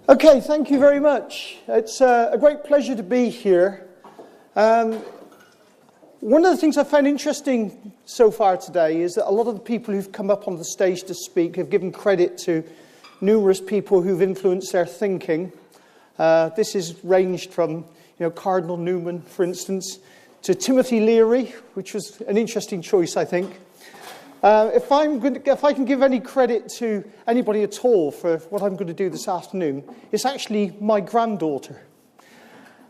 Okay, thank you very much. It's a great pleasure to be here. One of the things I found interesting so far today is that a lot of the people who've come up on the stage to speak have given credit to numerous people who've influenced their thinking. This has ranged from, Cardinal Newman, for instance, to Timothy Leary, which was an interesting choice, I think. If I can give any credit to anybody at all for what I'm going to do this afternoon, it's actually my granddaughter.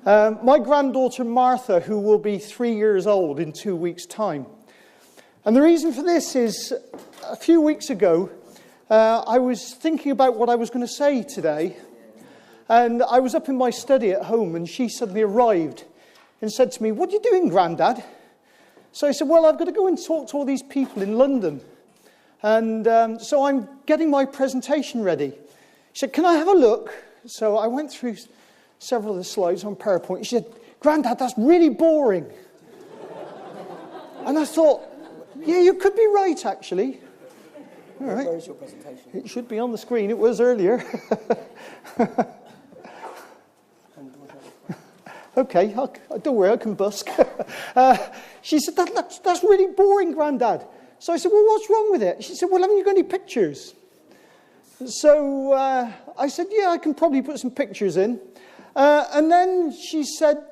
My granddaughter Martha, who will be 3 years old in 2 weeks' time. And the reason for this is, a few weeks ago, I was thinking about what I was going to say today. And I was up in my study at home, and she suddenly arrived and said to me, "What are you doing, Grandad?" So I said, "Well, I've got to go and talk to all these people in London. And so I'm getting my presentation ready." She said, "Can I have a look?" So I went through several of the slides on PowerPoint. She said, "Grandad, that's really boring." And I thought, yeah, you could be right, actually. All right. Where is your presentation? It should be on the screen. It was earlier. Okay, don't worry, I can busk. She said, that's really boring, Grandad. So I said, "Well, what's wrong with it?" She said, "Well, haven't you got any pictures?" So I said, "Yeah, I can probably put some pictures in." And then she said,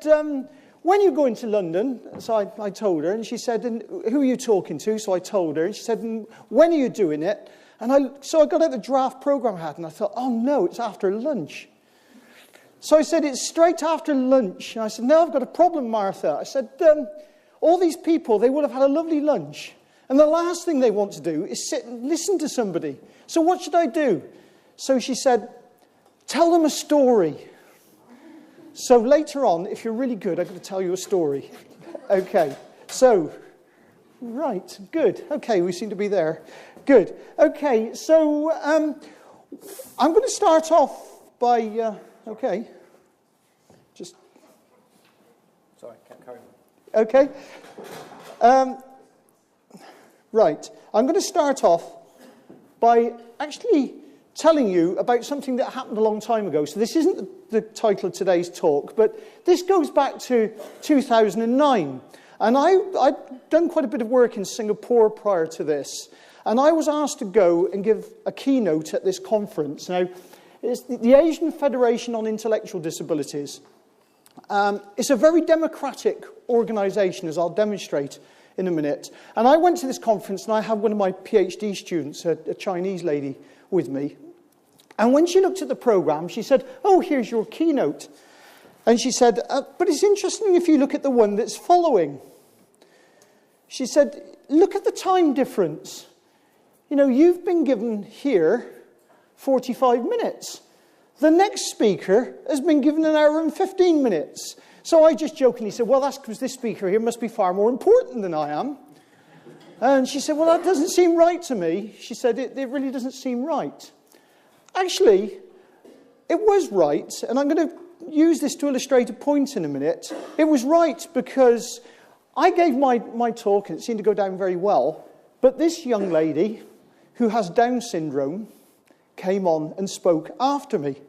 "When are you going to London?" So I told her, and she said, "And who are you talking to?" So I told her, and she said, "And when are you doing it?" And so I got out the draft program I had, and I thought, oh no, it's after lunch. So I said, "It's straight after lunch." And I said, "No, I've got a problem, Martha." I said, all these people, they will have had a lovely lunch. And the last thing they want to do is sit and listen to somebody. So what should I do? So she said, "Tell them a story." So later on, if you're really good, I'm going to tell you a story. Okay. So, right. Good. Okay, we seem to be there. Good. Okay, so I'm going to start off by... Okay. Just... Sorry, can't carry on. Okay. Right. I'm going to start off by actually telling you about something that happened a long time ago. So this isn't the title of today's talk, but this goes back to 2009. And I'd done quite a bit of work in Singapore prior to this. And I was asked to go and give a keynote at this conference. Now, it's the Asian Federation on Intellectual Disabilities. It's a very democratic organisation, as I'll demonstrate in a minute. And I went to this conference, and I had one of my PhD students, a Chinese lady, with me. And when she looked at the programme, she said, "Oh, here's your keynote." And she said, "But it's interesting if you look at the one that's following." She said, "Look at the time difference. You've been given here 45 minutes. The next speaker has been given 1 hour and 15 minutes. So I just jokingly said, "Well, that's because this speaker here must be far more important than I am." And she said, "Well, that doesn't seem right to me." She said, it really doesn't seem right. Actually, it was right, and I'm going to use this to illustrate a point in a minute. It was right because I gave my talk, and it seemed to go down very well, but this young lady who has Down syndrome came on and spoke after me.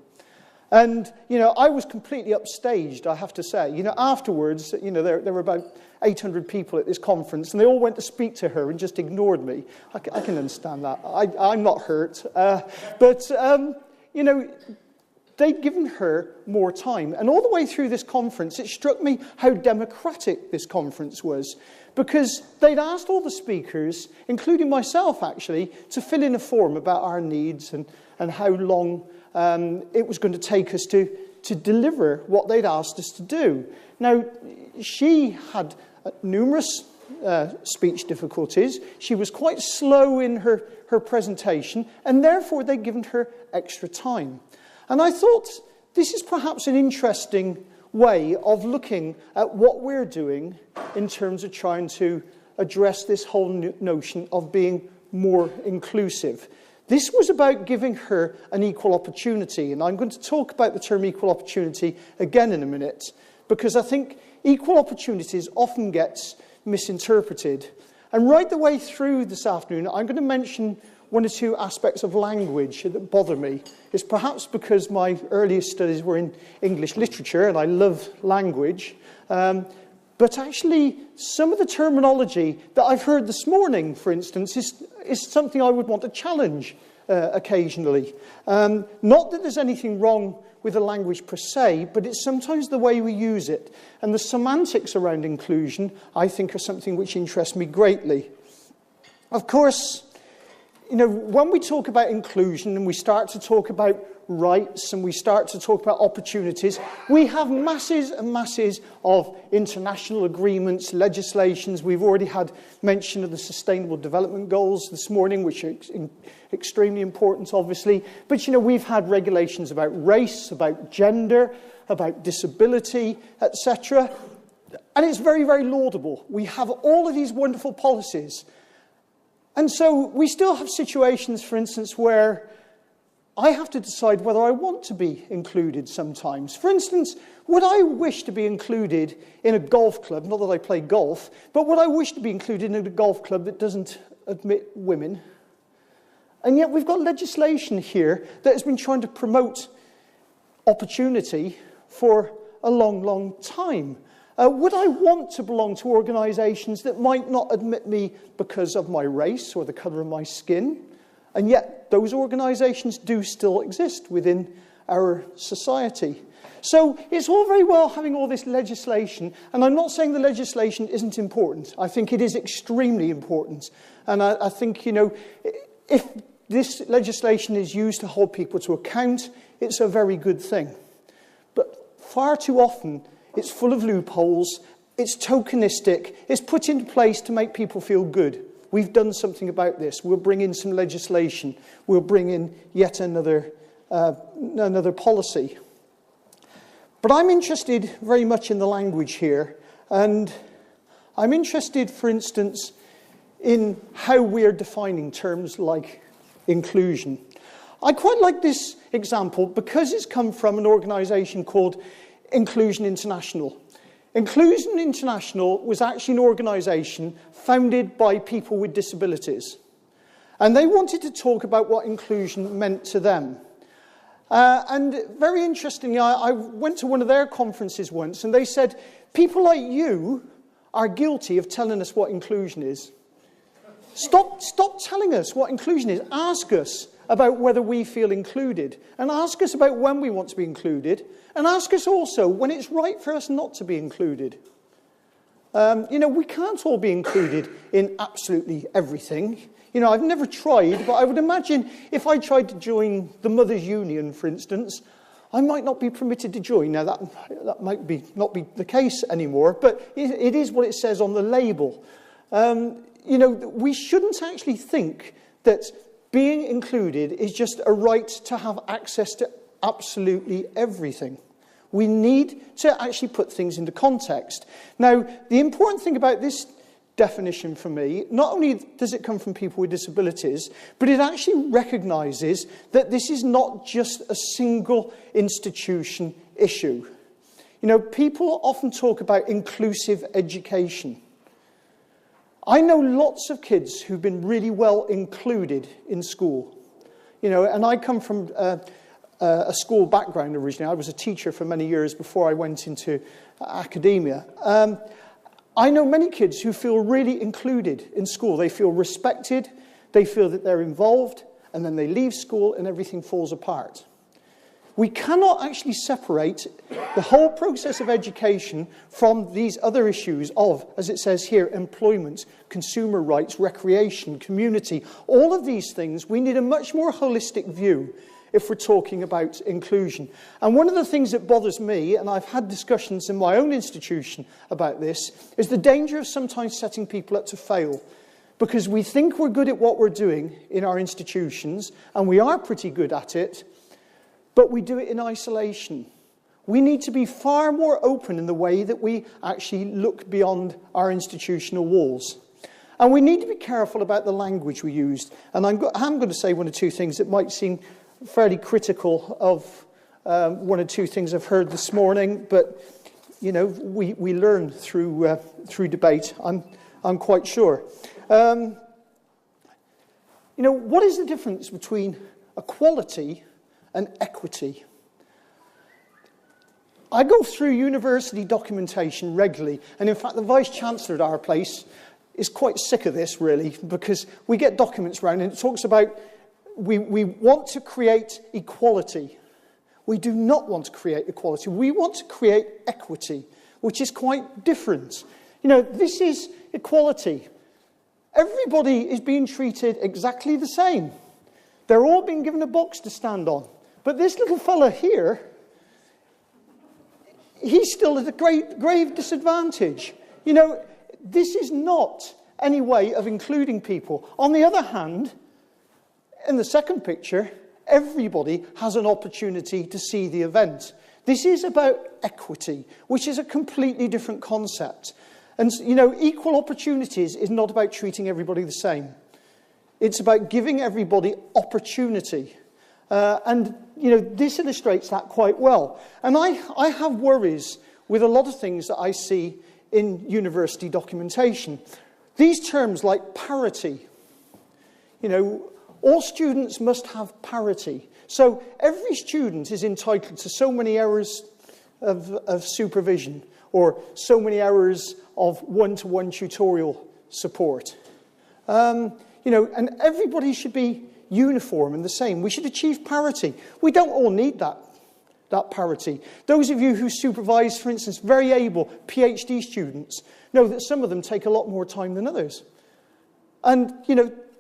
And, I was completely upstaged, I have to say. Afterwards, there were about 800 people at this conference, and they all went to speak to her and just ignored me. I can understand that. I'm not hurt. But they'd given her more time. And all the way through this conference, it struck me how democratic this conference was. Because they'd asked all the speakers, including myself actually, to fill in a form about our needs and how long it was going to take us to deliver what they'd asked us to do. Now, she had numerous speech difficulties. She was quite slow in her presentation, and therefore they'd given her extra time. And I thought, this is perhaps an interesting way of looking at what we're doing in terms of trying to address this whole notion of being more inclusive. This was about giving her an equal opportunity, and I'm going to talk about the term equal opportunity again in a minute, because I think equal opportunities often gets misinterpreted. And right the way through this afternoon, I'm going to mention one or two aspects of language that bother me. It's perhaps because my earliest studies were in English literature and I love language. But actually, some of the terminology that I've heard this morning, for instance, is something I would want to challenge occasionally. Not that there's anything wrong with the language per se, but it's sometimes the way we use it. And the semantics around inclusion, I think, are something which interests me greatly. Of course, when we talk about inclusion and we start to talk about rights and we start to talk about opportunities, we have masses and masses of international agreements, legislations. We've already had mention of the Sustainable Development Goals this morning, which are extremely important, obviously. But, we've had regulations about race, about gender, about disability, etc. And it's very, very laudable. We have all of these wonderful policies. And so we still have situations, for instance, where I have to decide whether I want to be included sometimes. For instance, would I wish to be included in a golf club, not that I play golf, but would I wish to be included in a golf club that doesn't admit women? And yet we've got legislation here that has been trying to promote opportunity for a long, long time. Would I want to belong to organisations that might not admit me because of my race or the colour of my skin? And yet those organisations do still exist within our society. So it's all very well having all this legislation, and I'm not saying the legislation isn't important. I think it is extremely important. And I think, if this legislation is used to hold people to account, it's a very good thing. But far too often, it's full of loopholes, it's tokenistic, it's put into place to make people feel good. We've done something about this. We'll bring in some legislation. We'll bring in yet another policy. But I'm interested very much in the language here. And I'm interested, for instance, in how we're defining terms like inclusion. I quite like this example because it's come from an organisation called Inclusion International. Inclusion International was actually an organisation founded by people with disabilities. And they wanted to talk about what inclusion meant to them. And very interestingly, I went to one of their conferences once, and they said, people like you are guilty of telling us what inclusion is. Stop telling us what inclusion is. Ask us about whether we feel included, and ask us about when we want to be included, and ask us also when it's right for us not to be included. We can't all be included in absolutely everything. I've never tried, but I would imagine if I tried to join the Mothers' Union, for instance, I might not be permitted to join. Now, that might not be the case anymore, but it is what it says on the label. We shouldn't actually think that being included is just a right to have access to absolutely everything. We need to actually put things into context. Now, the important thing about this definition for me, not only does it come from people with disabilities, but it actually recognises that this is not just a single institution issue. People often talk about inclusive education. I know lots of kids who've been really well included in school. And I come from a school background originally. I was a teacher for many years before I went into academia. I know many kids who feel really included in school. They feel respected, they feel that they're involved, and then they leave school and everything falls apart. We cannot actually separate the whole process of education from these other issues of, as it says here, employment, consumer rights, recreation, community. All of these things, we need a much more holistic view if we're talking about inclusion. And one of the things that bothers me, and I've had discussions in my own institution about this, is the danger of sometimes setting people up to fail. Because we think we're good at what we're doing in our institutions, and we are pretty good at it, but we do it in isolation. We need to be far more open in the way that we actually look beyond our institutional walls. And we need to be careful about the language we use. And I'm going to say one or two things that might seem fairly critical of one or two things I've heard this morning, but we learn through debate. I'm quite sure. what is the difference between equality and equity? I go through university documentation regularly, and in fact the Vice-Chancellor at our place is quite sick of this, really, because we get documents around and it talks about we want to create equality. We do not want to create equality. We want to create equity, which is quite different. This is equality. Everybody is being treated exactly the same. They're all being given a box to stand on. But this little fella here, he's still at a grave disadvantage. This is not any way of including people. On the other hand, in the second picture, everybody has an opportunity to see the event. This is about equity, which is a completely different concept. And, equal opportunities is not about treating everybody the same. It's about giving everybody opportunity. This illustrates that quite well. And I have worries with a lot of things that I see in university documentation. These terms like parity. All students must have parity. So every student is entitled to so many hours of supervision or so many hours of one-to-one tutorial support. And everybody should be uniform and the same. We should achieve parity. We don't all need that parity. Those of you who supervise, for instance, very able PhD students know that some of them take a lot more time than others. And,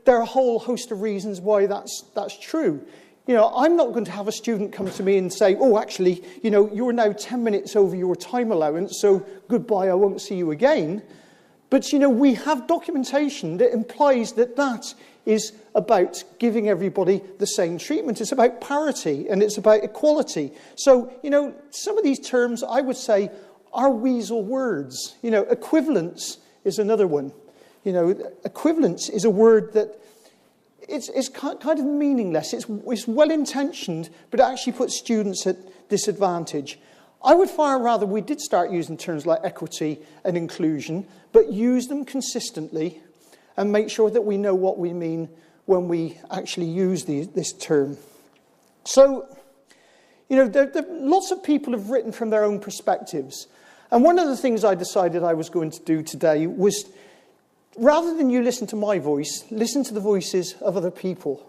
there are a whole host of reasons why that's true. I'm not going to have a student come to me and say, oh, actually, you're now 10 minutes over your time allowance, so goodbye, I won't see you again. But, we have documentation that implies that is about giving everybody the same treatment. It's about parity and it's about equality. So, some of these terms, I would say, are weasel words. Equivalence is another one. Equivalence is a word that it's kind of meaningless. It's well-intentioned, but it actually puts students at disadvantage. I would far rather we did start using terms like equity and inclusion, but use them consistently and make sure that we know what we mean when we actually use this term. So, lots of people have written from their own perspectives. And one of the things I decided I was going to do today was, rather than you listen to my voice, listen to the voices of other people.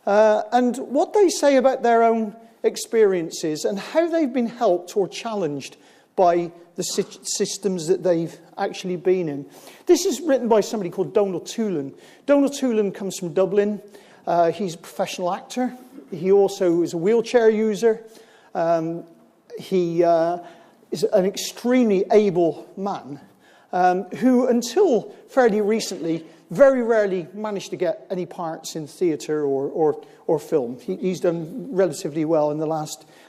And what they say about their own experiences and how they've been helped or challenged by the systems that they've actually been in. This is written by somebody called Donald Toolan. Donald Toolan comes from Dublin. He's a professional actor. He also is a wheelchair user. He is an extremely able man who, until fairly recently, very rarely managed to get any parts in theatre or film. He's done relatively well in the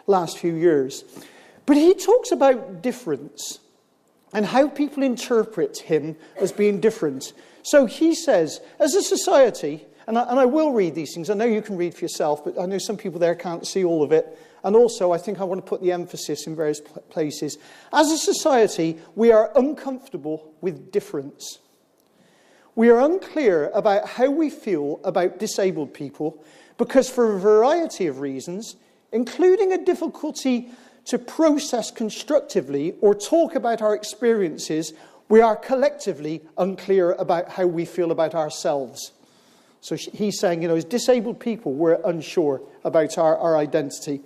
last few years. But he talks about difference and how people interpret him as being different. So he says, as a society, and I will read these things, I know you can read for yourself, but I know some people there can't see all of it. And also, I think I want to put the emphasis in various places. As a society, we are uncomfortable with difference. We are unclear about how we feel about disabled people because for a variety of reasons, including a difficulty to process constructively or talk about our experiences, we are collectively unclear about how we feel about ourselves. So he's saying, as disabled people, we're unsure about our identity.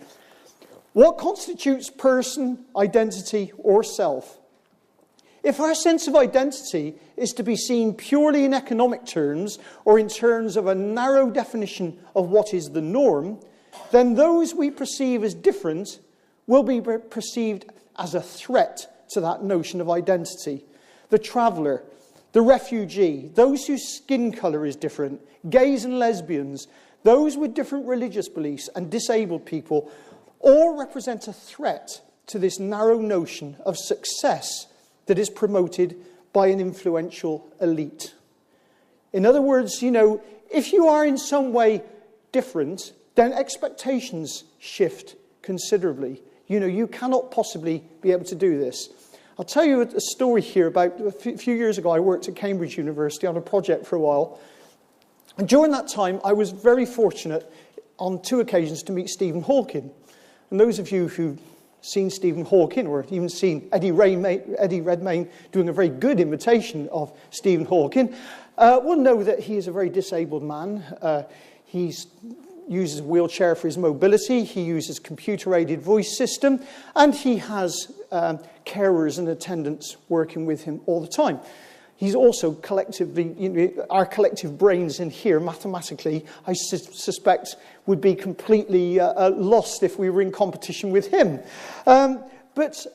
What constitutes person, identity, or self? If our sense of identity is to be seen purely in economic terms or in terms of a narrow definition of what is the norm, then those we perceive as different will be perceived as a threat to that notion of identity. The traveller, the refugee, those whose skin colour is different, gays and lesbians, those with different religious beliefs and disabled people all represent a threat to this narrow notion of success that is promoted by an influential elite. In other words, if you are in some way different, then expectations shift considerably. You cannot possibly be able to do this. I'll tell you a story here about a few years ago. I worked at Cambridge University on a project for a while And during that time, I was very fortunate on 2 occasions to meet Stephen Hawking. And those of you who've seen Stephen Hawking, or even seen Eddie Redmayne doing a very good imitation of Stephen Hawking, will know that he is a very disabled man. He uses a wheelchair for his mobility. He uses computer-aided voice system. And he has carers and attendants working with him all the time. He's also collectively, our collective brains in here, mathematically, I suspect, would be completely lost if we were in competition with him. But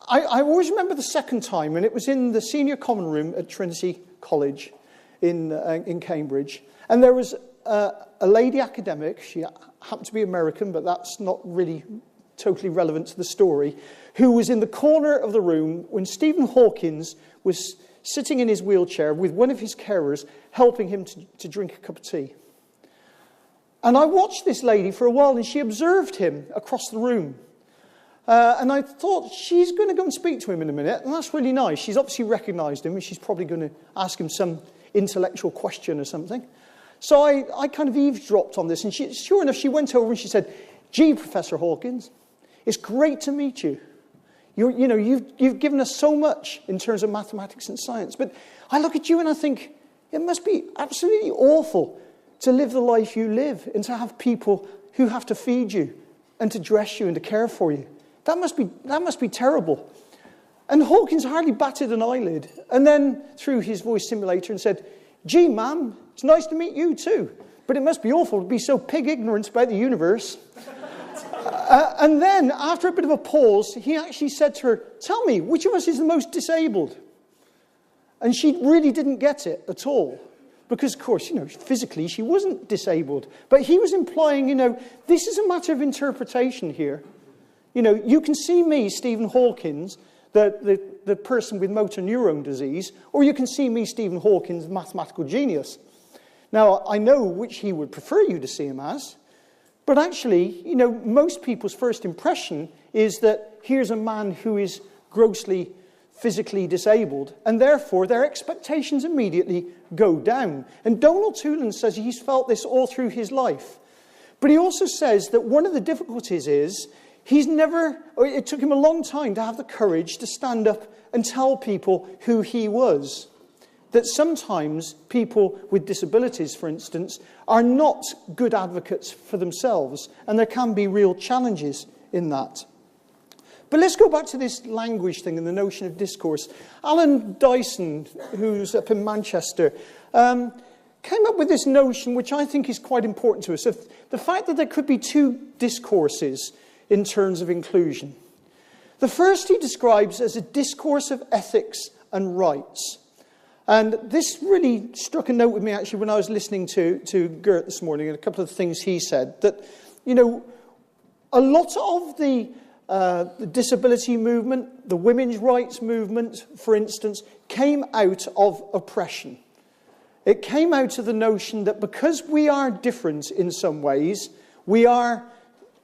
I always remember the second time, and it was in the senior common room at Trinity College in Cambridge. And there was a lady academic, she happened to be American, but that's not really totally relevant to the story, who was in the corner of the room when Stephen Hawking was sitting in his wheelchair with one of his carers helping him to drink a cup of tea. And I watched this lady for a while, and she observed him across the room. And I thought, she's going to go and speak to him in a minute, and that's really nice. She's obviously recognised him, and she's probably going to ask him some intellectual question or something. So I kind of eavesdropped on this, and sure enough, she went over and she said, "Gee, Professor Hawkins, it's great to meet you. You've given us so much in terms of mathematics and science, but I look at you and I think, it must be absolutely awful to live the life you live and to have people who have to feed you and to dress you and to care for you. That must be terrible." And Hawkins hardly batted an eyelid, and then threw his voice simulator and said, "Gee, ma'am, it's nice to meet you too, but it must be awful to be so pig ignorant about the universe." And then, after a bit of a pause, he actually said to her, "Tell me, which of us is the most disabled?" And she really didn't get it at all. Because, of course, physically she wasn't disabled. But he was implying, this is a matter of interpretation here. You can see me, Stephen Hawking, the person with motor neurone disease, or you can see me, Stephen Hawking, the mathematical genius. Now, I know which he would prefer you to see him as. But actually, most people's first impression is that here's a man who is grossly physically disabled, and therefore their expectations immediately go down. And Donald Toolan says he's felt this all through his life. But he also says that one of the difficulties is it took him a long time to have the courage to stand up and tell people who he was. That sometimes people with disabilities, for instance, are not good advocates for themselves, and there can be real challenges in that. But let's go back to this language thing and the notion of discourse. Alan Dyson, who's up in Manchester, came up with this notion, which I think is quite important to us, of the fact that there could be 2 discourses in terms of inclusion. The first he describes as a discourse of ethics and rights. And this really struck a note with me, actually, when I was listening to Gert this morning, and a couple of things he said, that, a lot of the disability movement, the women's rights movement, for instance, came out of oppression. It came out of the notion that because we are different in some ways, we are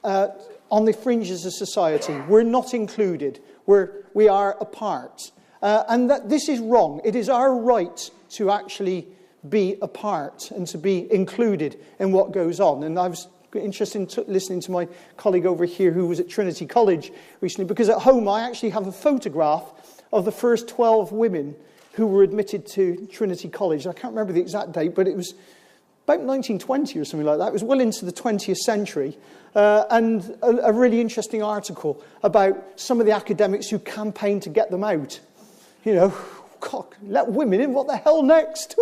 on the fringes of society. We're not included. We are apart. And that this is wrong. It is our right to actually be a part and to be included in what goes on. And I was interested in listening to my colleague over here who was at Trinity College recently, because at home I actually have a photograph of the first 12 women who were admitted to Trinity College. I can't remember the exact date, but it was about 1920 or something like that. It was well into the 20th century. And a really interesting article about some of the academics who campaigned to get them out. God, let women in, what the hell next?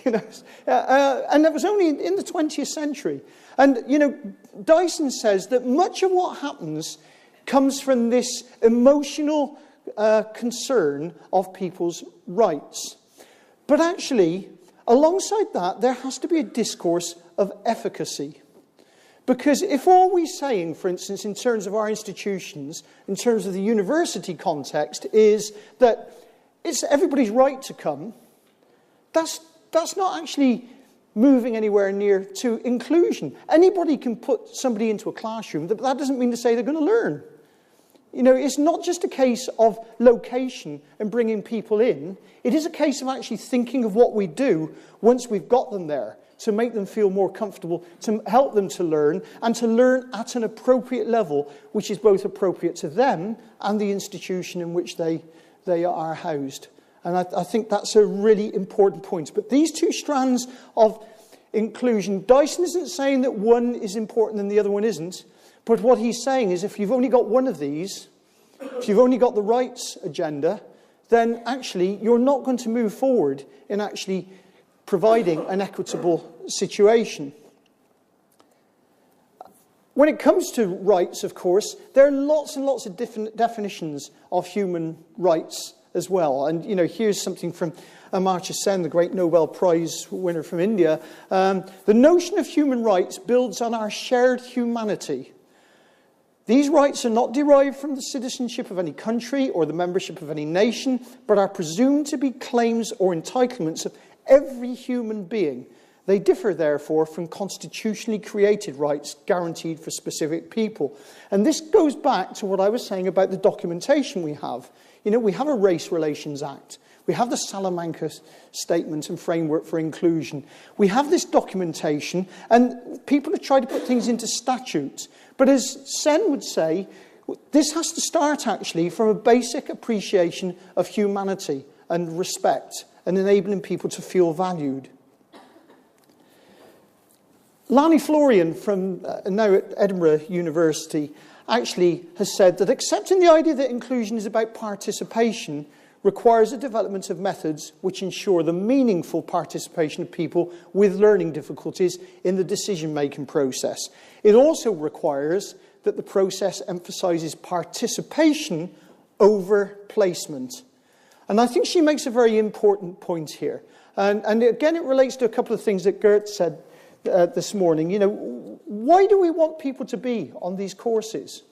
And that was only in the 20th century. And, Dyson says that much of what happens comes from this emotional concern of people's rights. But actually, alongside that, there has to be a discourse of efficacy. Because if all we're saying, for instance, in terms of our institutions, in terms of the university context, is that it's everybody's right to come, that's not actually moving anywhere near to inclusion. Anybody can put somebody into a classroom, but that doesn't mean to say they're going to learn. It's not just a case of location and bringing people in. It is a case of actually thinking of what we do once we've got them there, to make them feel more comfortable, to help them to learn, and to learn at an appropriate level, which is both appropriate to them and the institution in which they are housed. And I think that's a really important point. But these two strands of inclusion, Dyson isn't saying that one is important and the other one isn't, but what he's saying is if you've only got one of these, if you've only got the rights agenda, then actually you're not going to move forward in actually providing an equitable situation. When it comes to rights, of course, there are lots and lots of different definitions of human rights as well. And, here's something from Amartya Sen, the great Nobel Prize winner from India. The notion of human rights builds on our shared humanity. These rights are not derived from the citizenship of any country or the membership of any nation, but are presumed to be claims or entitlements of every human being. They differ, therefore, from constitutionally created rights guaranteed for specific people. And this goes back to what I was saying about the documentation we have. We have a Race Relations Act. We have the Salamanca Statement and Framework for Inclusion. We have this documentation, and people have tried to put things into statutes. But as Sen would say, this has to start actually from a basic appreciation of humanity and respect and enabling people to feel valued. Lani Florian from now at Edinburgh University actually has said that accepting the idea that inclusion is about participation requires the development of methods which ensure the meaningful participation of people with learning difficulties in the decision-making process. It also requires that the process emphasises participation over placement. And I think she makes a very important point here. And again, it relates to a couple of things that Gert said this morning. Why do we want people to be on these courses?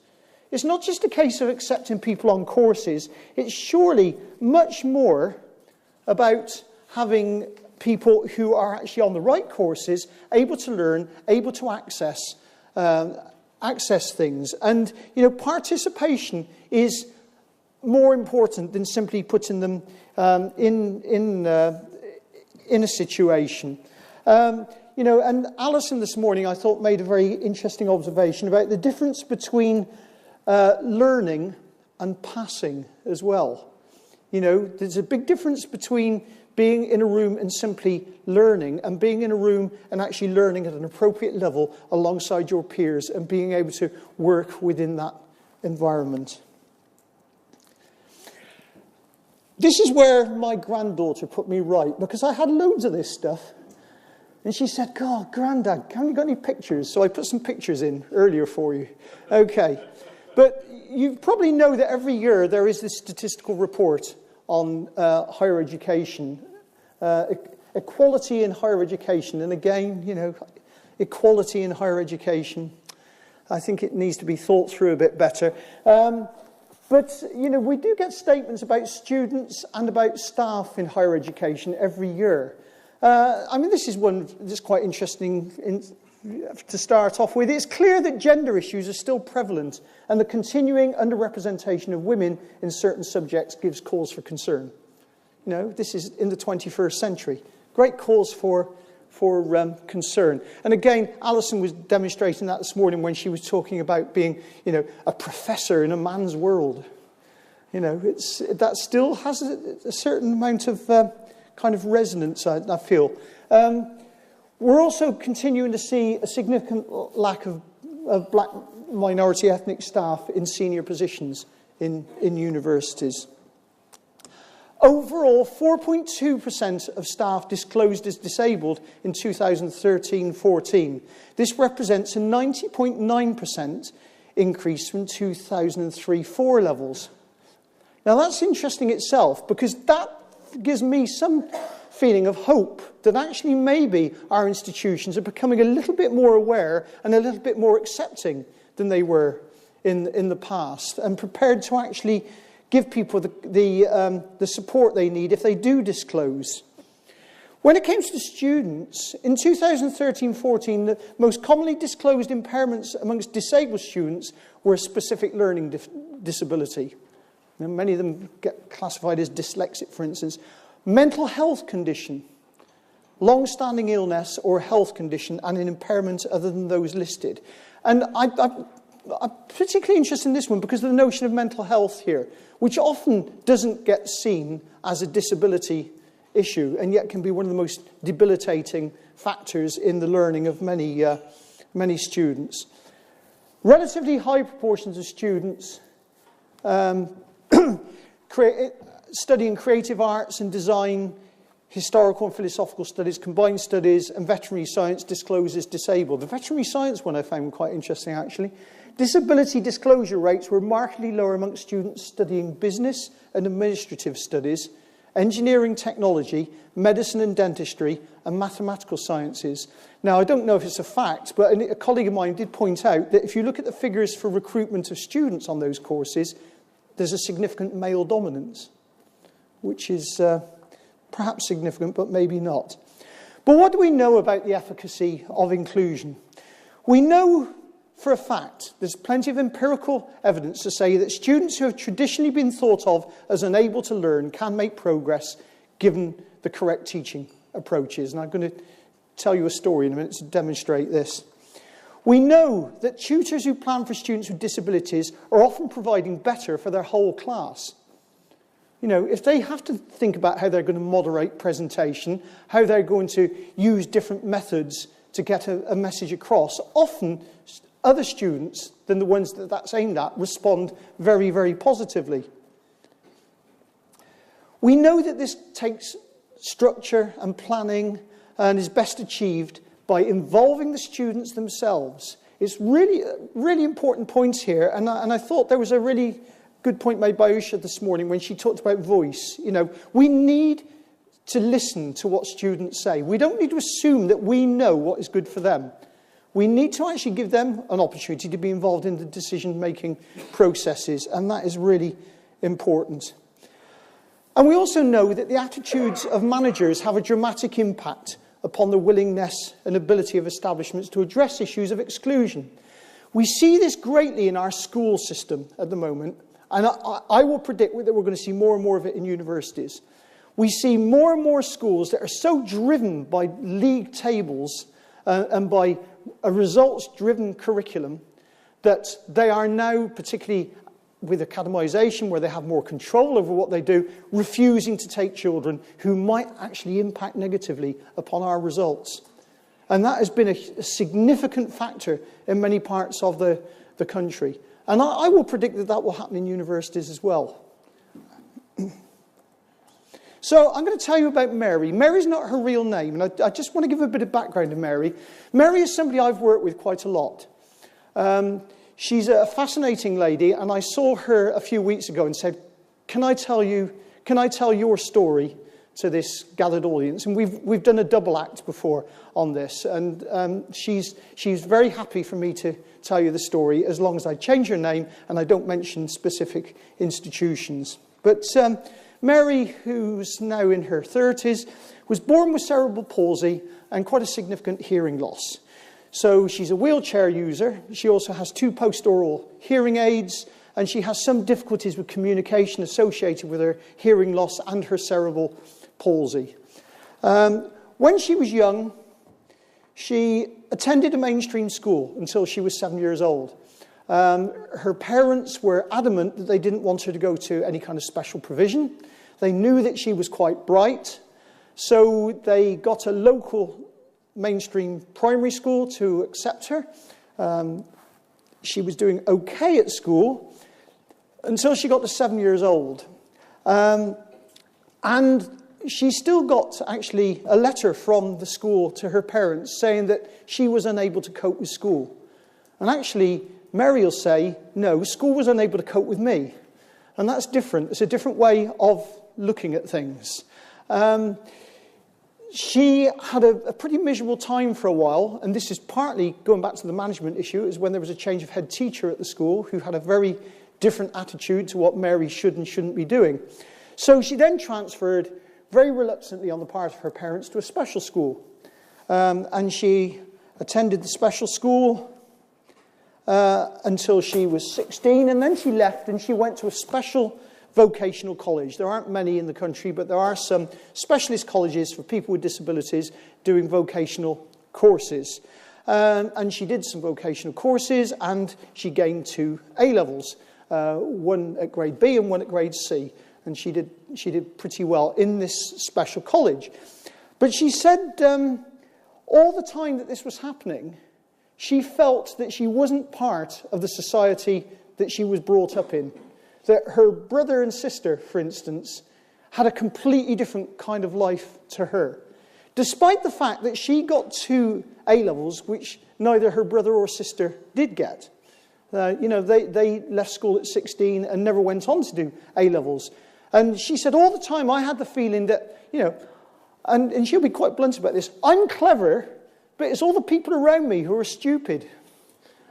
It's not just a case of accepting people on courses. It's surely much more about having people who are actually on the right courses, able to learn, able to access things. And, participation is more important than simply putting them in a situation. And Alison this morning, I thought, made a very interesting observation about the difference between learning and passing as well. There's a big difference between being in a room and simply learning and being in a room and actually learning at an appropriate level alongside your peers and being able to work within that environment. This is where my granddaughter put me right, because I had loads of this stuff. And she said, God, Grandad, haven't you got any pictures? So I put some pictures in earlier for you. Okay. But you probably know that every year there is this statistical report on higher education, equality in higher education. And again, equality in higher education. I think it needs to be thought through a bit better. But, we do get statements about students and about staff in higher education every year. This is one that's quite interesting to start off with. It's clear that gender issues are still prevalent and the continuing underrepresentation of women in certain subjects gives cause for concern. This is in the 21st century. Great cause for concern. And again, Alison was demonstrating that this morning when she was talking about being, a professor in a man's world. That still has a certain amount of kind of resonance, I feel. We're also continuing to see a significant lack of black minority ethnic staff in senior positions in universities. Overall, 4.2% of staff disclosed as disabled in 2013-14. This represents a 90.9% increase from 2003-4 levels. Now that's interesting itself, because that gives me some feeling of hope that actually maybe our institutions are becoming a little bit more aware and a little bit more accepting than they were in the past, and prepared to actually give people the support they need if they do disclose. When it comes to students, in 2013-14, the most commonly disclosed impairments amongst disabled students were a specific learning disability. Many of them get classified as dyslexic, for instance. Mental health condition, long-standing illness or health condition, and an impairment other than those listed. And I'm particularly interested in this one because of the notion of mental health here, which often doesn't get seen as a disability issue and yet can be one of the most debilitating factors in the learning of many students. Relatively high proportions of students studying creative arts and design, historical and philosophical studies, combined studies, and veterinary science discloses disabled. The veterinary science one I found quite interesting, actually. Disability disclosure rates were markedly lower amongst students studying business and administrative studies, engineering, technology, medicine and dentistry, and mathematical sciences. Now, I don't know if it's a fact, but a colleague of mine did point out that if you look at the figures for recruitment of students on those courses, there's a significant male dominance, which is perhaps significant, but maybe not. But what do we know about the efficacy of inclusion? We know for a fact, there's plenty of empirical evidence to say that students who have traditionally been thought of as unable to learn can make progress given the correct teaching approaches. And I'm going to tell you a story in a minute to demonstrate this. We know that tutors who plan for students with disabilities are often providing better for their whole class. You know, if they have to think about how they're going to moderate presentation, how they're going to use different methods to get a message across, often other students than the ones that that's aimed at respond very, very positively. We know that this takes structure and planning and is best achieved by involving the students themselves. It's really, really important points here, and I thought there was a really good point made by Usha this morning when she talked about voice. You know, we need to listen to what students say. We don't need to assume that we know what is good for them. We need to actually give them an opportunity to be involved in the decision-making processes, and that is really important. And we also know that the attitudes of managers have a dramatic impact upon the willingness and ability of establishments to address issues of exclusion. We see this greatly in our school system at the moment, and I will predict that we're going to see more and more of it in universities. We see more and more schools that are so driven by league tables and by a results-driven curriculum that they are now, particularly with academisation, where they have more control over what they do, refusing to take children who might actually impact negatively upon our results. And that has been a significant factor in many parts of the country. And I will predict that that will happen in universities as well. So I'm going to tell you about Mary. Mary's not her real name, and I just want to give a bit of background to Mary. Mary is somebody I've worked with quite a lot. She's a fascinating lady, and I saw her a few weeks ago and said, can I tell your story to this gathered audience? And we've done a double act before on this, and she's very happy for me to tell you the story as long as I change her name and I don't mention specific institutions. But Mary, who's now in her 30s, was born with cerebral palsy and quite a significant hearing loss. So she's a wheelchair user. She also has 2 post-oral hearing aids, and she has some difficulties with communication associated with her hearing loss and her cerebral palsy. When she was young, she attended a mainstream school until she was 7 years old. Her parents were adamant that they didn't want her to go to any kind of special provision. They knew that she was quite bright, so they got a local mainstream primary school to accept her. She was doing okay at school until she got to 7 years old. And she still got, actually, a letter from the school to her parents saying that she was unable to cope with school. And actually, Mary will say, no, school was unable to cope with me. And that's different. It's a different way of looking at things. She had a pretty miserable time for a while, and this is partly going back to the management issue, is when there was a change of head teacher at the school who had a very different attitude to what Mary should and shouldn't be doing. So she then transferred, very reluctantly on the part of her parents, to a special school. And she attended the special school until she was 16, and then she left and she went to a special vocational college. There aren't many in the country, but there are some specialist colleges for people with disabilities doing vocational courses. And she did some vocational courses, and she gained 2 A-levels, one at grade B and one at grade C. And she did pretty well in this special college. But she said all the time that this was happening, she felt that she wasn't part of the society that she was brought up in. That her brother and sister, for instance, had a completely different kind of life to her. Despite the fact that she got 2 A-levels, which neither her brother or sister did get. They left school at 16 and never went on to do A-levels. And she said, all the time I had the feeling that, and she'll be quite blunt about this, I'm clever, but it's all the people around me who are stupid.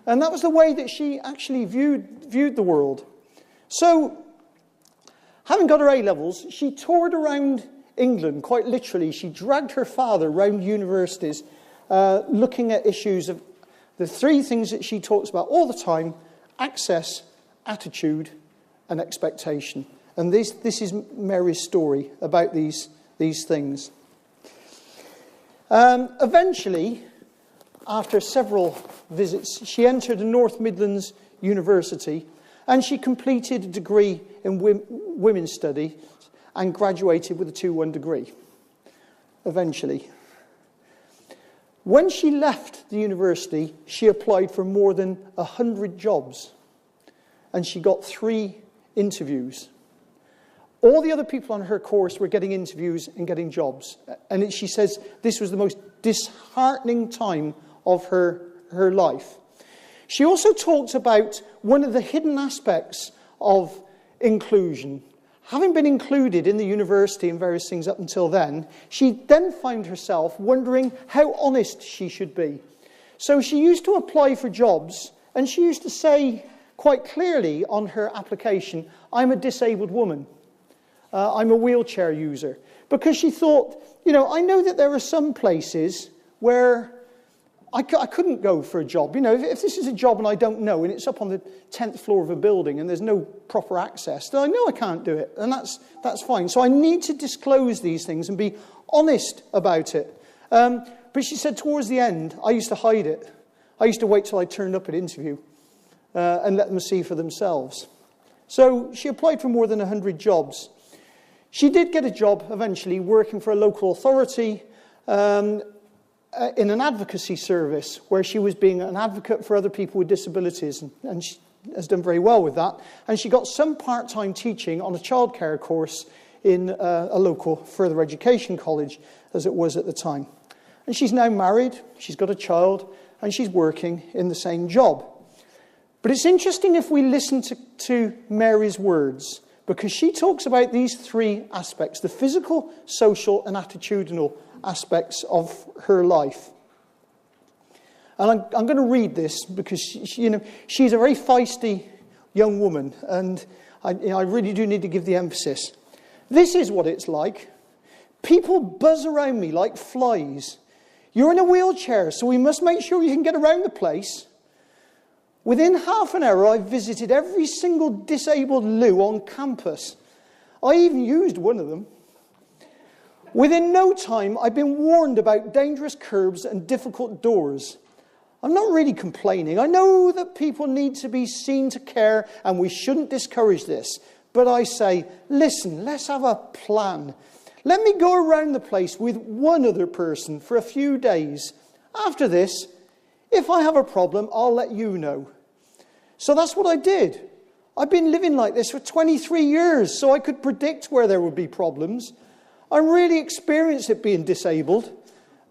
And that was the way that she actually viewed the world. So, having got her A-levels, she toured around England, quite literally. She dragged her father around universities, looking at issues of the 3 things that she talks about all the time: access, attitude, and expectation. And this is Mary's story about these things. Eventually, after several visits, she entered a North Midlands university, and she completed a degree in women's studies and graduated with a 2:1 degree, eventually. When she left the university, she applied for more than 100 jobs, and she got 3 interviews. All the other people on her course were getting interviews and getting jobs. And she says this was the most disheartening time of her life. She also talked about one of the hidden aspects of inclusion. Having been included in the university and various things up until then, she then found herself wondering how honest she should be. So she used to apply for jobs, and she used to say quite clearly on her application, I'm a disabled woman. I'm a wheelchair user. Because she thought, I know that there are some places where I couldn't go for a job. If this is a job and I don't know, and it's up on the 10th floor of a building and there's no proper access, then I know I can't do it, and that's fine. So I need to disclose these things and be honest about it. But she said towards the end, I used to hide it. I used to wait till I turned up at interview and let them see for themselves. So she applied for more than 100 jobs. She did get a job eventually working for a local authority in an advocacy service where she was being an advocate for other people with disabilities, and she has done very well with that. And she got some part-time teaching on a childcare course in a local further education college, as it was at the time. And she's now married, she's got a child, and she's working in the same job. But it's interesting if we listen to Mary's words, because she talks about these 3 aspects: the physical, social, and attitudinal aspects of her life. And I'm going to read this because she's a very feisty young woman, and I really do need to give the emphasis. This is what it's like. People buzz around me like flies. You're in a wheelchair, so we must make sure you can get around the place. Within half an hour, I visited every single disabled loo on campus. I even used one of them. Within no time, I've been warned about dangerous curbs and difficult doors. I'm not really complaining. I know that people need to be seen to care, and we shouldn't discourage this. But I say, listen, let's have a plan. Let me go around the place with one other person for a few days. After this, if I have a problem, I'll let you know. So that's what I did. I've been living like this for 23 years, so I could predict where there would be problems. I'm really experienced at being disabled,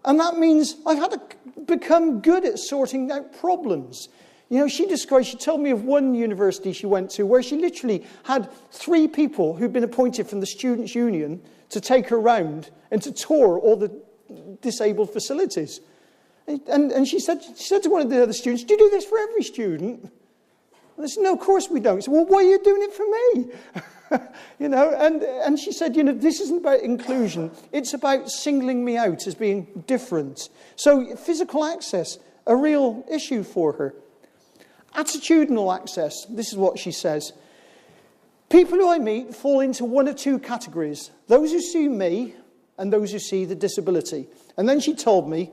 and that means I've had to become good at sorting out problems. She told me of one university she went to where she literally had 3 people who'd been appointed from the Students' Union to take her round and to tour all the disabled facilities. And she said to one of the other students, do you do this for every student? And I said, no, of course we don't. She said, well, why are you doing it for me? And she said, this isn't about inclusion. It's about singling me out as being different. So physical access, a real issue for her. Attitudinal access, this is what she says. People who I meet fall into one of two categories. Those who see me and those who see the disability. And then she told me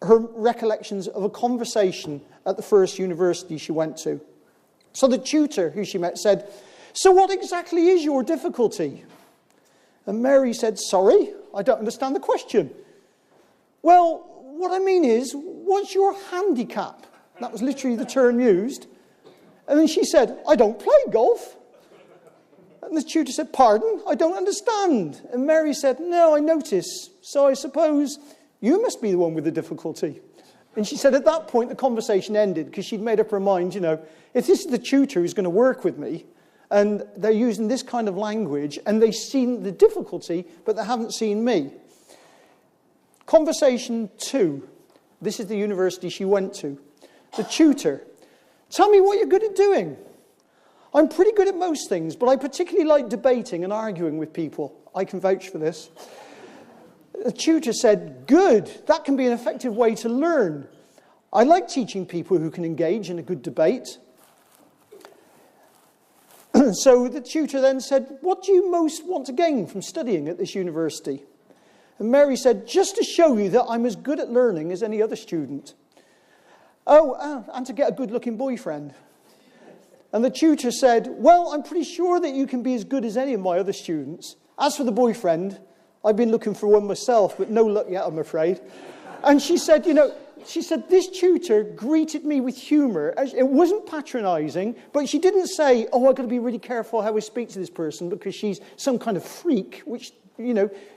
her recollections of a conversation at the first university she went to. So the tutor who she met said, "So what exactly is your difficulty?" And Mary said, "Sorry, I don't understand the question." "Well, what I mean is, what's your handicap?" That was literally the term used. And then she said, "I don't play golf." And the tutor said, "Pardon? I don't understand." And Mary said, "No, I notice. So I suppose you must be the one with the difficulty." And she said at that point the conversation ended because she'd made up her mind, if this is the tutor who's going to work with me and they're using this kind of language and they've seen the difficulty but they haven't seen me. Conversation 2. This is the university she went to. The tutor. "Tell me what you're good at doing." "I'm pretty good at most things, but I particularly like debating and arguing with people." I can vouch for this. The tutor said, "Good, that can be an effective way to learn. I like teaching people who can engage in a good debate." So the tutor then said, "What do you most want to gain from studying at this university?" And Mary said, "Just to show you that I'm as good at learning as any other student." "Oh, and to get a good-looking boyfriend." And the tutor said, "Well, I'm pretty sure that you can be as good as any of my other students. As for the boyfriend, I've been looking for one myself, but no luck yet, I'm afraid." And she said, this tutor greeted me with humour. It wasn't patronising, but she didn't say, "Oh, I've got to be really careful how I speak to this person because she's some kind of freak," which,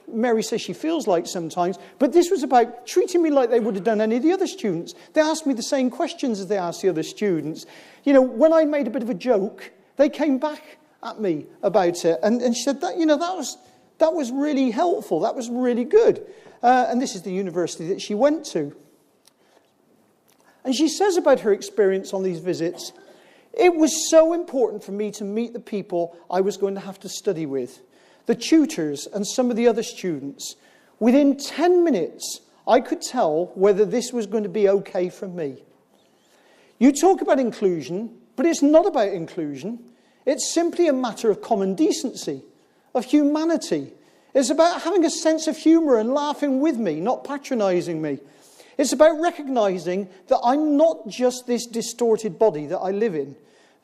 Mary says she feels like sometimes. But this was about treating me like they would have done any of the other students. They asked me the same questions as they asked the other students. When I made a bit of a joke, they came back at me about it. And she said, that was really helpful. That was really good. And this is the university that she went to. And she says about her experience on these visits, "It was so important for me to meet the people I was going to have to study with, the tutors and some of the other students. Within 10 minutes, I could tell whether this was going to be okay for me." You talk about inclusion, but it's not about inclusion. It's simply a matter of common decency, of humanity. It's about having a sense of humour and laughing with me, not patronising me. It's about recognising that I'm not just this distorted body that I live in.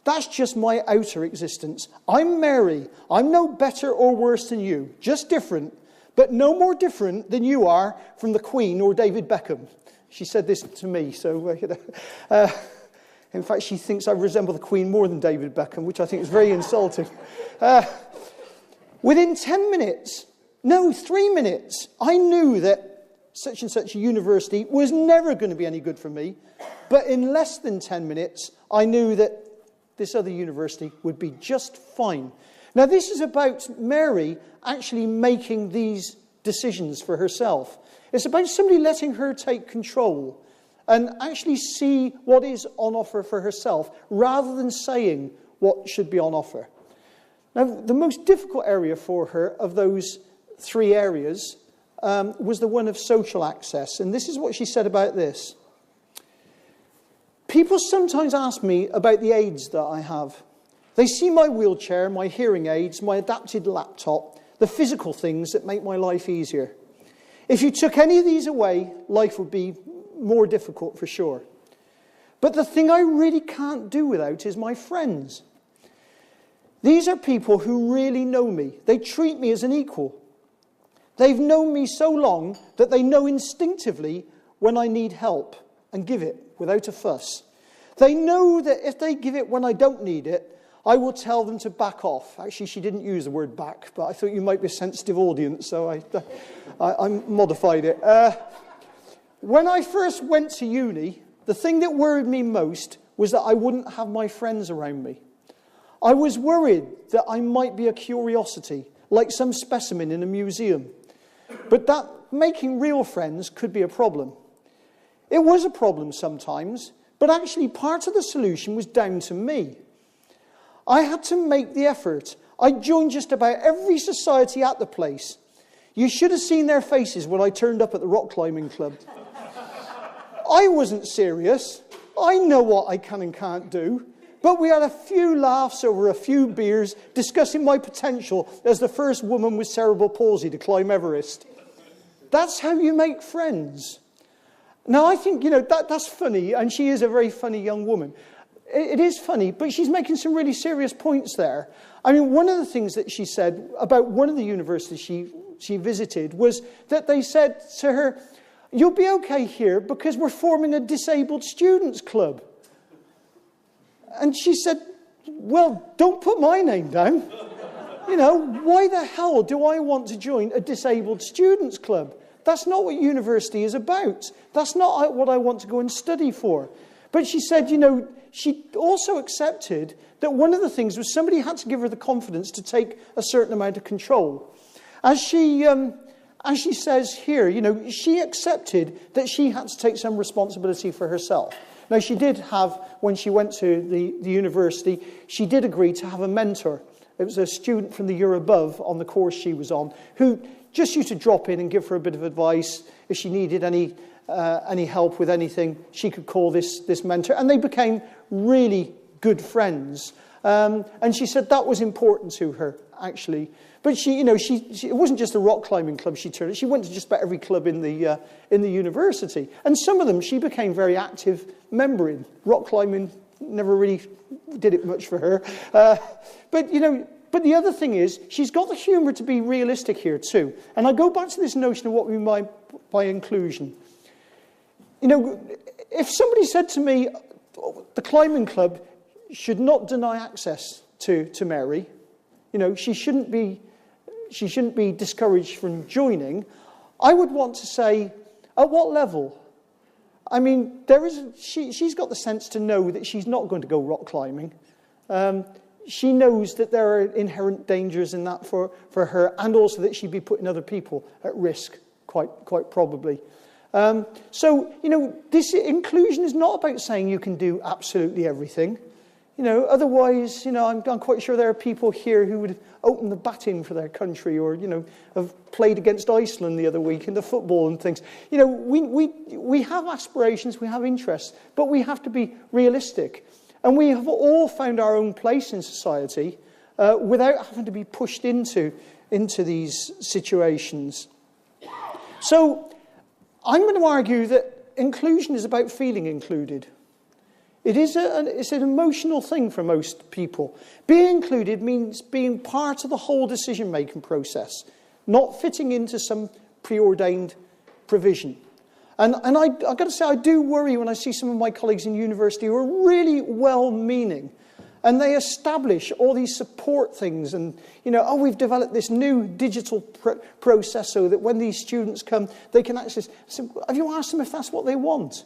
That's just my outer existence. I'm Mary. I'm no better or worse than you, just different, but no more different than you are from the Queen or David Beckham. She said this to me, so in fact, she thinks I resemble the Queen more than David Beckham, which I think is very insulting. Within 10 minutes, no, 3 minutes, I knew that such and such a university was never going to be any good for me. But in less than 10 minutes, I knew that this other university would be just fine. Now, this is about Mary actually making these decisions for herself. It's about somebody letting her take control and actually see what is on offer for herself, rather than saying what should be on offer. Now, the most difficult area for her of those 3 areas was the one of social access. And this is what she said about this. "People sometimes ask me about the aids that I have. They see my wheelchair, my hearing aids, my adapted laptop, the physical things that make my life easier. If you took any of these away, life would be more difficult for sure. But the thing I really can't do without is my friends. These are people who really know me. They treat me as an equal. They've known me so long that they know instinctively when I need help and give it without a fuss. They know that if they give it when I don't need it, I will tell them to back off." Actually, she didn't use the word back, but I thought you might be a sensitive audience, so I modified it. When I first went to uni, the thing that worried me most was that I wouldn't have my friends around me. I was worried that I might be a curiosity, like some specimen in a museum. But that making real friends could be a problem. It was a problem sometimes, but actually part of the solution was down to me. I had to make the effort. I joined just about every society at the place. You should have seen their faces when I turned up at the rock climbing club. I wasn't serious. I know what I can and can't do. But we had a few laughs over a few beers discussing my potential as the first woman with cerebral palsy to climb Everest. That's how you make friends. Now, I think, that's funny, and she is a very funny young woman. It is funny, but she's making some really serious points there. I mean, one of the things that she said about one of the universities she visited was that they said to her, "You'll be okay here because we're forming a disabled students club." And she said, "Well, don't put my name down. Why the hell do I want to join a disabled students club? That's not what university is about. That's not what I want to go and study for." But she said, she also accepted that one of the things was somebody had to give her the confidence to take a certain amount of control. As she says here, she accepted that she had to take some responsibility for herself. Now, she did have, when she went to the university, she did agree to have a mentor. It was a student from the year above on the course she was on, who just used to drop in and give her a bit of advice. If she needed any help with anything, she could call this mentor. And they became really good friends. And she said that was important to her, actually. But she it wasn't just a rock climbing club she turned. She went to just about every club in the university. And some of them she became very active member in. Rock climbing never really did it much for her. But the other thing is, she's got the humour to be realistic here too. And I go back to this notion of what we mean by inclusion. If somebody said to me, the climbing club should not deny access to Mary, she shouldn't be discouraged from joining, I would want to say, at what level? I mean, she's got the sense to know that she's not going to go rock climbing. She knows that there are inherent dangers in that for her, and also that she'd be putting other people at risk, quite probably. This inclusion is not about saying you can do absolutely everything. Otherwise, I'm quite sure there are people here who would open the batting for their country, or, have played against Iceland the other week in the football and things. We have aspirations, we have interests, but we have to be realistic. And we have all found our own place in society without having to be pushed into these situations. So I'm going to argue that inclusion is about feeling included. It's an emotional thing for most people. Being included means being part of the whole decision-making process, not fitting into some preordained provision. And I've got to say, I do worry when I see some of my colleagues in university who are really well-meaning, and they establish all these support things, and, we've developed this new digital process so that when these students come, they can access. So have you asked them if that's what they want?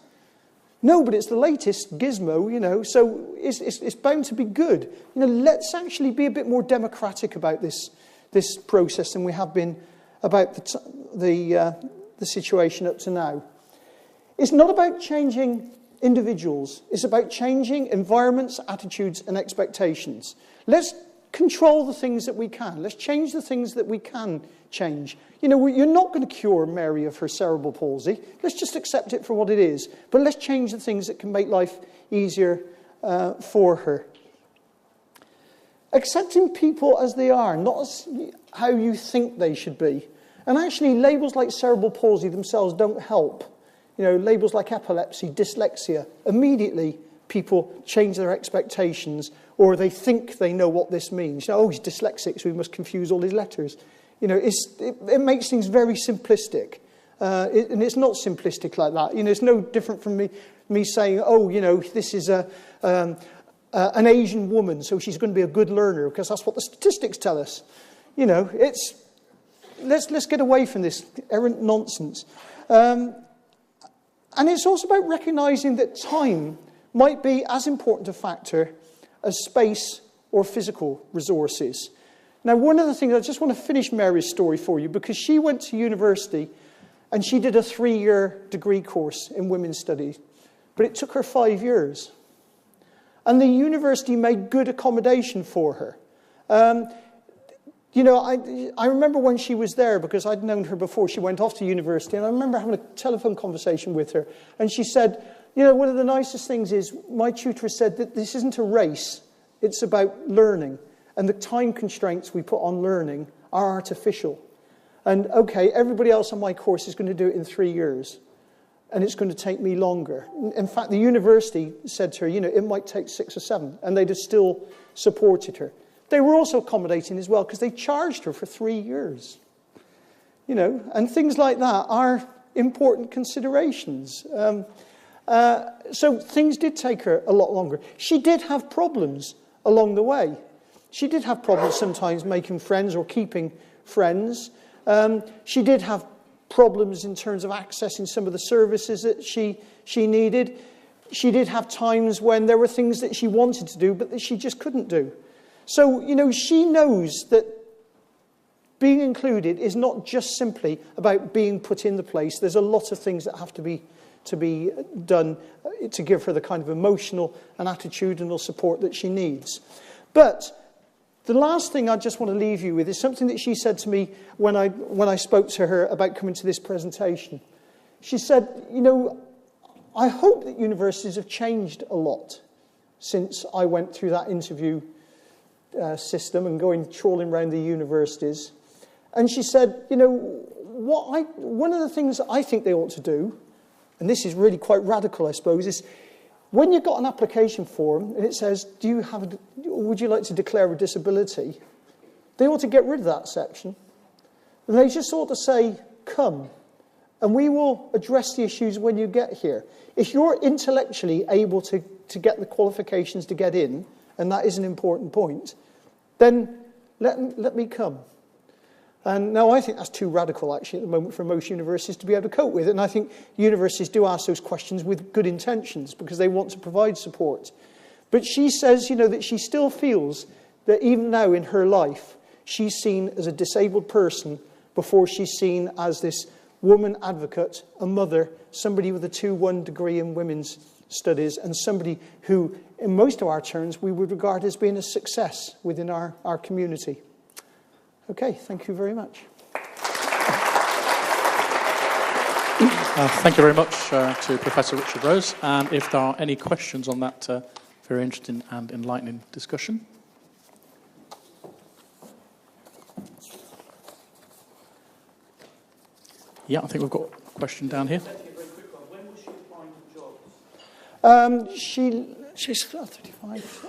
No, but it's the latest gizmo, so it's bound to be good. Let's actually be a bit more democratic about this process than we have been about the situation up to now. It's not about changing individuals. It's about changing environments, attitudes, and expectations. Let's control the things that we can. Let's change the things that we can change. You're not going to cure Mary of her cerebral palsy. Let's just accept it for what it is. But let's change the things that can make life easier for her. Accepting people as they are, not as how you think they should be. And actually, labels like cerebral palsy themselves don't help. Labels like epilepsy, dyslexia, immediately people change their expectations, or they think they know what this means. He's dyslexic, so we must confuse all his letters. It makes things very simplistic. And it's not simplistic like that. It's no different from me saying, this is an Asian woman, so she's going to be a good learner, because that's what the statistics tell us. Let's get away from this errant nonsense. And it's also about recognising that time might be as important a factor as space or physical resources. Now, one of the things, I just want to finish Mary's story for you, because she went to university and she did a 3-year degree course in women's studies, but it took her 5 years. And the university made good accommodation for her. I remember when she was there, because I'd known her before she went off to university, and I remember having a telephone conversation with her, and she said, You know, one of the nicest things is my tutor said that this isn't a race, it's about learning. And the time constraints we put on learning are artificial. And okay, everybody else on my course is going to do it in 3 years. And it's going to take me longer. In fact, the university said to her, you know, it might take 6 or 7. And they'd have still supported her. They were also accommodating as well because they charged her for 3 years. You know, and things like that are important considerations. So things did take her a lot longer. She did have problems along the way. She did have problems sometimes making friends or keeping friends. She did have problems in terms of accessing some of the services that she needed. She did have times when there were things that she wanted to do but that she just couldn't do. So, you know, she knows that being included is not just simply about being put in the place. There's a lot of things that have to be done to give her the kind of emotional and attitudinal support that she needs. But the last thing I just want to leave you with is something that she said to me when I spoke to her about coming to this presentation. She said, you know, I hope that universities have changed a lot since I went through that interview system and going trawling around the universities. And she said, you know, one of the things I think they ought to do, and this is really quite radical, I suppose, is when you've got an application form and it says, would you like to declare a disability? They ought to get rid of that section. And they just ought to say, come, and we will address the issues when you get here. If you're intellectually able to get the qualifications to get in, and that is an important point, then let me come. And now I think that's too radical, actually, at the moment for most universities to be able to cope with. And I think universities do ask those questions with good intentions because they want to provide support. But she says, you know, that she still feels that even now in her life, she's seen as a disabled person before she's seen as this woman advocate, a mother, somebody with a 2-1 degree in women's studies, and somebody who, in most of our terms, we would regard as being a success within our community. Okay, thank you very much. Thank you very much to Professor Richard Rose. And if there are any questions on that very interesting and enlightening discussion. Yeah, I think we've got a question down here. When was she applying for jobs? She's 35.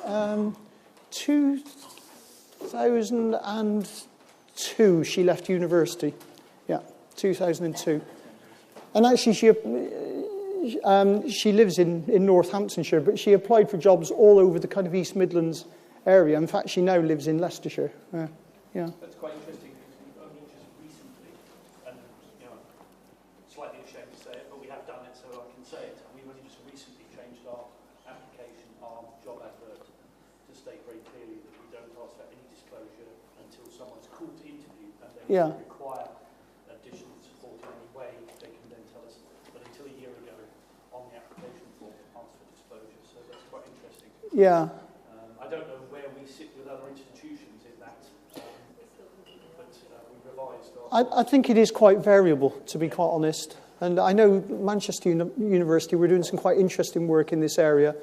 2002, she left university. Yeah, 2002. And actually, she lives in Northamptonshire, but she applied for jobs all over the kind of East Midlands area. In fact, she now lives in Leicestershire. Yeah. That's quite interesting because we've only just recently, and you know, slightly ashamed to say it, but we have done it so I can say it. We've only just recently changed our application, our job advert, to state very clearly that we don't ask for any disclosure until someone's called to interview, and then we require additional support in any way. They can then tell us. But until a year ago, on the application form, asked for disclosure. So that's quite interesting. Yeah. I don't know where we sit with other institutions in that, but we revised. I think it is quite variable, to be quite honest. And I know Manchester University, we're doing some quite interesting work in this area,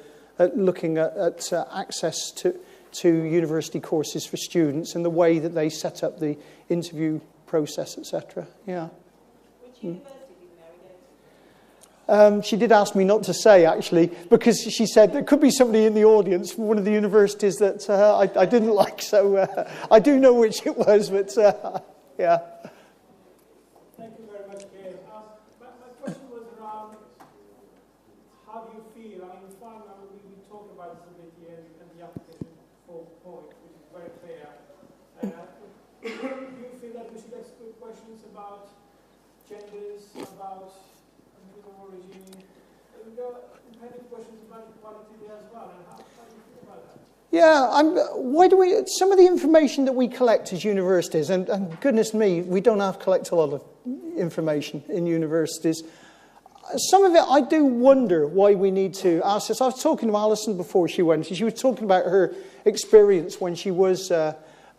looking at access to university courses for students and the way that they set up the interview process, etc. Yeah. Which university did Mary go to? She did ask me not to say, actually, because she said there could be somebody in the audience from one of the universities that I didn't like. So I do know which it was, but yeah. Thank you very much, Gail. My question was around how do you feel? I mean, fine, we talked about disability and the application for point, which is very clear. Do you feel that we should explore questions about genders, about of origin? We've got independent questions about equality there as well, and how do you feel about that? Yeah, some of the information that we collect as universities, and goodness me, we don't have to collect a lot of information in universities. Some of it, I do wonder why we need to ask this. I was talking to Alison before she went. She was talking about her experience when she was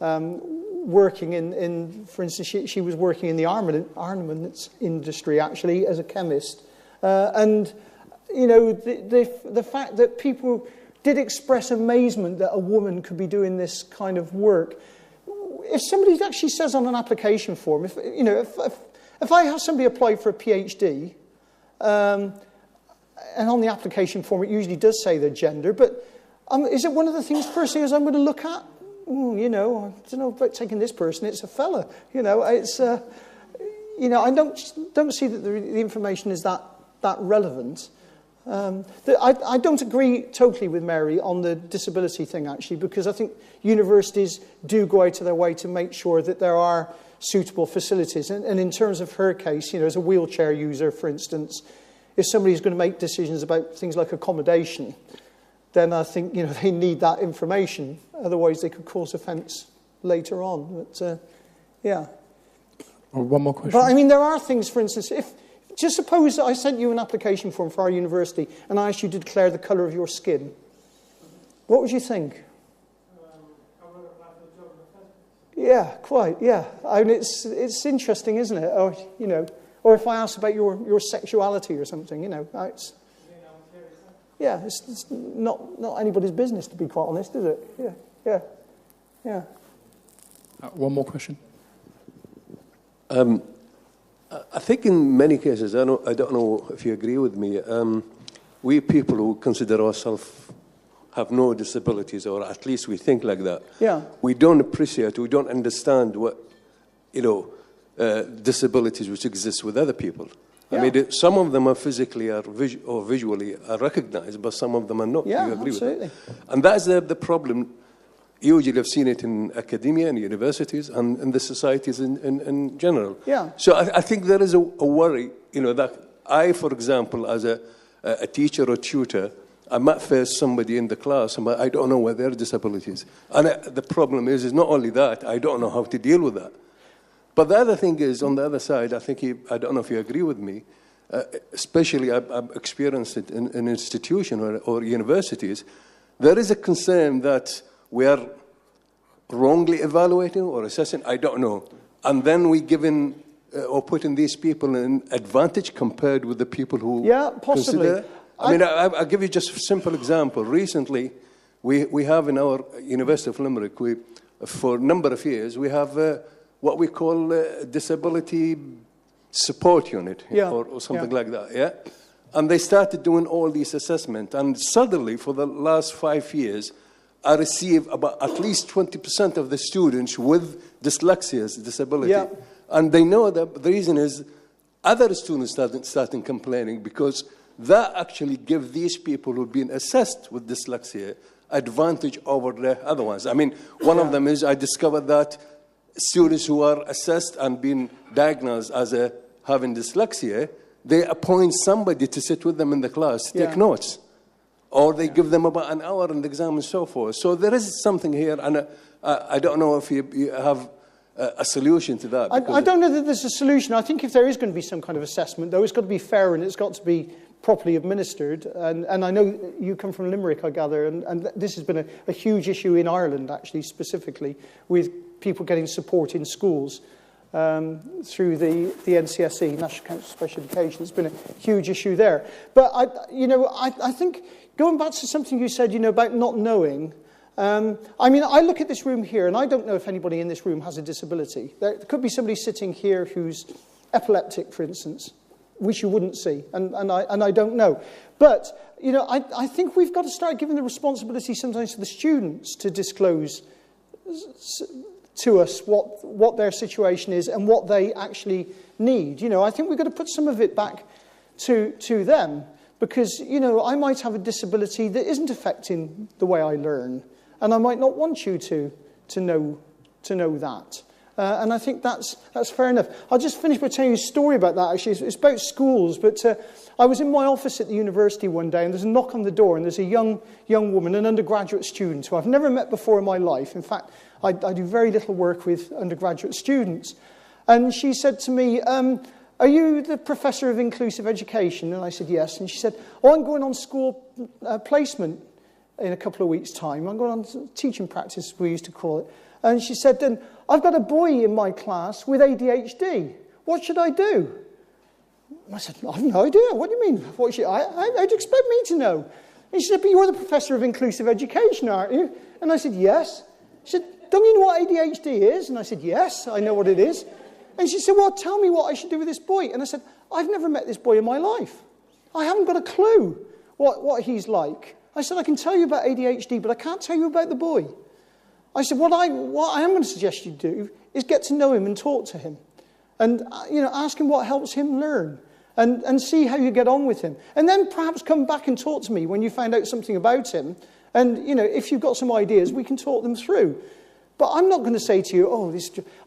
working in, for instance, she was working in the armaments industry, actually, as a chemist. And, you know, the fact that people did express amazement that a woman could be doing this kind of work. If somebody actually says on an application form, if I have somebody apply for a PhD, and on the application form it usually does say their gender, but is it one of the things first thing I'm going to look at? You know, I don't know about taking this person. It's a fella. You know, it's you know, I don't see that the information is that relevant. I don't agree totally with Mary on the disability thing, actually, because I think universities do go out of their way to make sure that there are suitable facilities. And in terms of her case, you know, as a wheelchair user, for instance, if somebody's going to make decisions about things like accommodation, then I think, you know, they need that information. Otherwise, they could cause offence later on. But, yeah. Or one more question. But, I mean, there are things, for instance, just suppose that I sent you an application form for our university and I asked you to declare the colour of your skin. What would you think? I would apply for the job in the first place. Yeah, quite, yeah. I mean, it's interesting, isn't it? Or, you know, or if I asked about your sexuality or something, you know, it's... Yeah, it's not anybody's business, to be quite honest, is it? Yeah. One more question. I think in many cases, I don't know if you agree with me, we people who consider ourselves have no disabilities, or at least we think like that, we don't appreciate, we don't understand what, you know, disabilities which exist with other people. I mean, some of them are physically or visually are recognized, but some of them are not. Yeah, Do you agree absolutely. with that? And that's the problem. Usually I've seen it in academia and universities and in the societies in general. Yeah. So I think there is a worry, you know, that I, for example, as a teacher or tutor, I might face somebody in the class and I don't know what their disability is. And the problem is not only that, I don't know how to deal with that. But the other thing is, on the other side, I don't know if you agree with me, especially I've experienced it in institutions or universities, there is a concern that we are wrongly evaluating or assessing, I don't know. And then we giving or putting these people in advantage compared with the people who possibly. Consider. I mean, I'll give you just a simple example. Recently, we have in our University of Limerick, for a number of years, we have what we call disability support unit or something like that, yeah? And they started doing all these assessments. And suddenly, for the last 5 years, I receive about at least 20% of the students with dyslexia, disability. Yeah. And they know that the reason is other students starting complaining because that actually gives these people who've been assessed with dyslexia advantage over the other ones. I mean, one of them is I discovered that students who are assessed and been diagnosed as having dyslexia, they appoint somebody to sit with them in the class to take notes. Or they give them about an hour in the exam and so forth. So there is something here, and I don't know if you have a solution to that. I don't know that there's a solution. I think if there is going to be some kind of assessment, though, it's got to be fair and it's got to be properly administered. And I know you come from Limerick, I gather, and this has been a huge issue in Ireland, actually, specifically, with people getting support in schools through the NCSE, National Council for Special Education. It's been a huge issue there. But, I think, going back to something you said, about not knowing, I mean, I look at this room here, and I don't know if anybody in this room has a disability. There could be somebody sitting here who's epileptic, for instance, which you wouldn't see, and I don't know. But, I think we've got to start giving the responsibility sometimes to the students to disclose to us what their situation is and what they actually need. I think we've got to put some of it back to them, because, I might have a disability that isn't affecting the way I learn, and I might not want you to know that. And I think that's fair enough. I'll just finish by telling you a story about that, actually. It's about schools, but I was in my office at the university one day, and there's a knock on the door, and there's a young woman, an undergraduate student, who I've never met before in my life. In fact, I do very little work with undergraduate students. And she said to me, "Are you the professor of inclusive education?" And I said, "Yes." And she said, "Oh, I'm going on school placement in a couple of weeks' time. I'm going on teaching practice, we used to call it." And she said, "Then I've got a boy in my class with ADHD. What should I do?" I said, I have no idea. What do you mean? How'd you expect me to know? And she said, but you're the professor of inclusive education, aren't you? And I said, yes. She said, don't you know what ADHD is? And I said, yes, I know what it is. And she said, well, tell me what I should do with this boy. And I said, I've never met this boy in my life. I haven't got a clue what he's like. I said, I can tell you about ADHD, but I can't tell you about the boy. I said, what I am going to suggest you do is get to know him and talk to him. And, ask him what helps him learn. And see how you get on with him. And then perhaps come back and talk to me when you find out something about him. And, if you've got some ideas, we can talk them through. But I'm not going to say to you,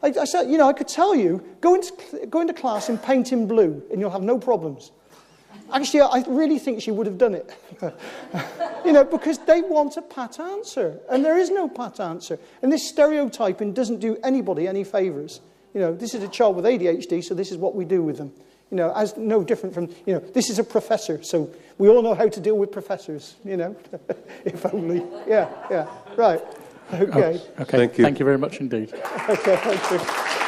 I said, I could tell you, go into class and paint in blue, and you'll have no problems. Actually, I really think she would have done it. Because they want a pat answer. And there is no pat answer. And this stereotyping doesn't do anybody any favours. This is a child with ADHD, so this is what we do with them. As no different from, this is a professor, so we all know how to deal with professors, if only. Yeah, right. Okay. Okay, thank you very much indeed. Okay, thank you.